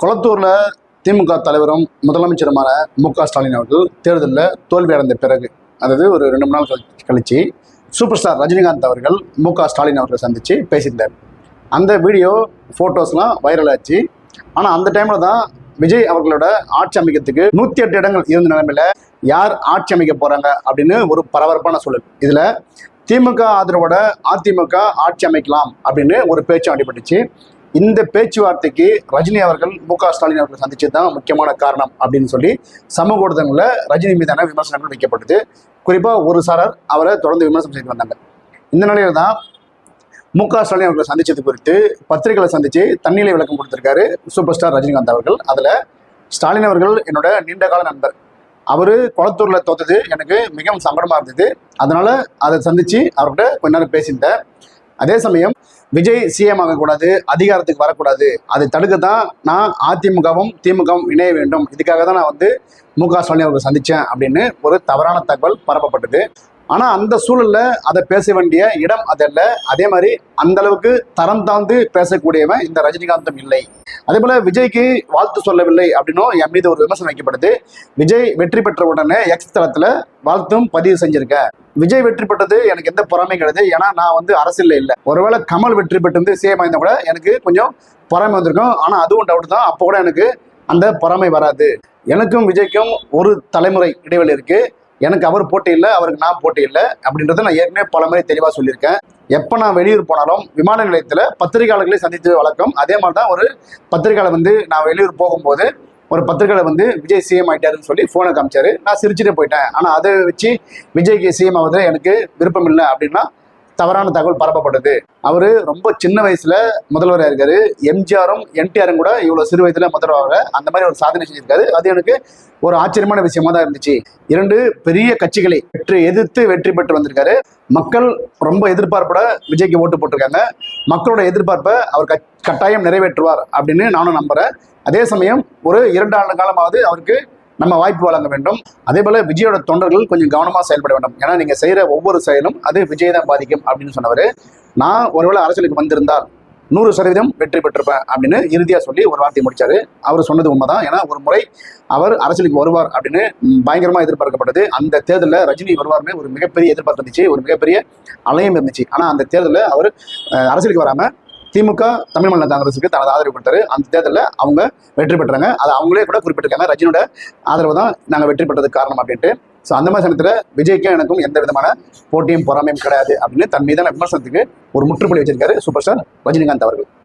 கொளத்தூரில் திமுக தலைவரும் முதலமைச்சருமான மு.க.ஸ்டாலின் அவர்கள் தேர்தலில் தோல்வி அடைந்த பிறகு, அதாவது ஒரு 2 நாள் கழிச்சு சூப்பர் ஸ்டார் ரஜினிகாந்த் அவர்கள் மு.க.ஸ்டாலின் அவர்களை சந்தித்து பேசியிருந்தார். அந்த வீடியோ ஃபோட்டோஸ்லாம் வைரல் ஆச்சு. ஆனால் அந்த டைமில் தான் விஜய் அவர்களோட ஆட்சி அமைக்கிறதுக்கு 108 இடங்கள் இருந்த நிலைமையில் யார் ஆட்சி அமைக்க போகிறாங்க அப்படின்னு ஒரு பரபரப்பான சூழல். இதில் திமுக ஆதரவோட அதிமுக ஆட்சி அமைக்கலாம் அப்படின்னு ஒரு பேச்சு அடிபட்டுச்சு. இந்த பேச்சுவார்த்தைக்கு ரஜினி அவர்கள் மு.க.ஸ்டாலின் அவர்கள் சந்திச்சது தான் முக்கியமான காரணம் அப்படின்னு சொல்லி சமூக ஊடகங்களில் ரஜினி மீதான விமர்சனங்கள் வைக்கப்பட்டது. குறிப்பாக ஒரு சாரர் அவரை தொடர்ந்து விமர்சனம் செய்து வந்தாங்க. இந்த நிலையில தான் மு.க.ஸ்டாலின் அவர்களை சந்திச்சது குறித்து பத்திரிகைகளை சந்தித்து தண்ணீரை விளக்கம் கொடுத்திருக்காரு சூப்பர் ஸ்டார் ரஜினிகாந்த் அவர்கள். அதில் ஸ்டாலின் அவர்கள் என்னோட நீண்டகால நண்பர், அவர் கொளத்தூரில் தோத்தது எனக்கு மிகவும் சங்கடமாக இருந்தது. அதனால் அதை சந்தித்து அவர்கிட்ட கொஞ்ச நேரம் பேசியிருந்தேன். அதே சமயம் விஜய் சிஎம் ஆகக்கூடாது, அதிகாரத்துக்கு வரக்கூடாது, அதை தடுக்க தான் நான் அதிமுகவும் திமுகவும் இணைய வேண்டும், இதுக்காக தான் நான் மு.க.ஸ்டாலின் அவர்களை சந்தித்தேன் அப்படின்னு ஒரு தவறான தகவல் பரப்பப்பட்டது. ஆனால் அந்த சூழலில் அதை பேச வேண்டிய இடம் அதல்ல. அதே மாதிரி அந்த அளவுக்கு தரம் தாழ்ந்து பேசக்கூடியவன் இந்த ரஜினிகாந்தும் இல்லை. அதே போல் விஜய்க்கு வாழ்த்து சொல்லவில்லை அப்படின்னும் என் மீது ஒரு விமர்சனம் வைக்கப்படுது. விஜய் வெற்றி பெற்ற உடனே எக்ஸ் தளத்தில் வாழ்த்தும் பதிவு செஞ்சிருக்கேன். விஜய் வெற்றி பெற்றது எனக்கு எந்த பொறாமையும் கிடையாது. ஏன்னா நான் அரசியலில் இல்லை. ஒருவேளை கமல் வெற்றி பெற்று சிஎம் ஆயிருந்தா கூட எனக்கு கொஞ்சம் பொறாமை வந்திருக்கும். ஆனால் அதுவும் டவுட் தான். அப்போ கூட எனக்கு அந்த பொறாமை வராது. எனக்கும் விஜய்க்கும் ஒரு தலைமுறை இடைவெளி இருக்குது. எனக்கு அவர் போட்டி இல்லை, அவருக்கு நான் போட்டி இல்லை அப்படின்றத நான் ஏற்கனவே பல முறை தெளிவாக சொல்லியிருக்கேன். எப்போ நான் வெளியூர் போனாலும் விமான நிலையத்தில் பத்திரிகையாளர்களே சந்தித்து வழக்கம். அதே மாதிரி தான் ஒரு பத்திரிகையாளர் நான் வெளியூர் போகும்போது ஒரு பத்திரிகையாளர் விஜய் சிஎம் ஆகிட்டாருன்னு சொல்லி ஃபோனை காமிச்சாரு. நான் சிரிச்சுட்டு போயிட்டேன். ஆனால் அதை வச்சு விஜய்க்கு சிஎம் ஆகுது எனக்கு விருப்பம் இல்லை அப்படின்னா தவறான தகவல் பரப்பப்பட்டது. அவர் ரொம்ப சின்ன வயசுல முதல்வராக இருக்காரு. எம்ஜிஆரும் என்டிஆரும் கூட இவ்வளோ சிறு வயதுல முதல்வராக அந்த மாதிரி ஒரு சாதனை செஞ்சிருக்காரு. அது எனக்கு ஒரு ஆச்சரியமான விஷயமா தான் இருந்துச்சு. 2 பெரிய கட்சிகளை எதிர்த்து வெற்றி பெற்று வந்திருக்காரு. மக்கள் ரொம்ப எதிர்பார்ப்போட விஜய்க்கு ஓட்டு போட்டிருக்காங்க. மக்களோட எதிர்பார்ப்பை அவர் கட்டாயம் நிறைவேற்றுவார் அப்படின்னு நானும் நம்புறேன். அதே சமயம் ஒரு 2 ஆண்டு காலமாவது அவருக்கு நம்ம வாய்ப்பு வழங்க வேண்டும். அதே போல விஜயோட தொண்டர்கள் கொஞ்சம் கவனமாக செயல்பட வேண்டும். ஏன்னா நீங்க செய்யற ஒவ்வொரு செயலும் அது விஜய் தான் பாதிக்கும் அப்படின்னு சொன்னவர். நான் ஒருவேளை அரசியலுக்கு வந்திருந்தால் 100% வெற்றி பெற்றிருப்பேன் அப்படின்னு இறுதியாக சொல்லி ஒரு வார்த்தை முடிச்சாரு. அவர் சொன்னது உண்மைதான். ஏன்னா ஒரு முறை அவர் அரசியலுக்கு வருவார் அப்படின்னு பயங்கரமாக எதிர்பார்க்கப்பட்டது. அந்த தேர்தலில் ரஜினி வருவார்னு ஒரு மிகப்பெரிய எதிர்பார்ப்பு இருந்துச்சு, ஒரு மிகப்பெரிய அலையும் இருந்துச்சு. ஆனால் அந்த தேர்தலில் அவர் அரசியலுக்கு வராமல் திமுக தமிழ் மாநில காங்கிரஸுக்கு தனது ஆதரவு கொடுத்தாரு. அந்த தேர்தலில் அவங்க வெற்றி பெற்றாங்க. அதை அவங்களே கூட குறிப்பிட்டிருக்காங்க, ரஜினியோட ஆதரவு தான் நாங்கள் வெற்றி பெற்றதுக்கு காரணம் அப்படின்ட்டு. ஸோ அந்த மாதிரி சமயத்தில் விஜய்க்கும் எனக்கும் எந்த விதமான போட்டியும் பொறாமையும் கிடையாது அப்படின்னு தன் மீதான விமர்சனத்துக்கு ஒரு முற்றுப்புள்ளி வச்சிருக்காரு சூப்பர் ஸ்டார் ரஜினிகாந்த் அவர்கள்.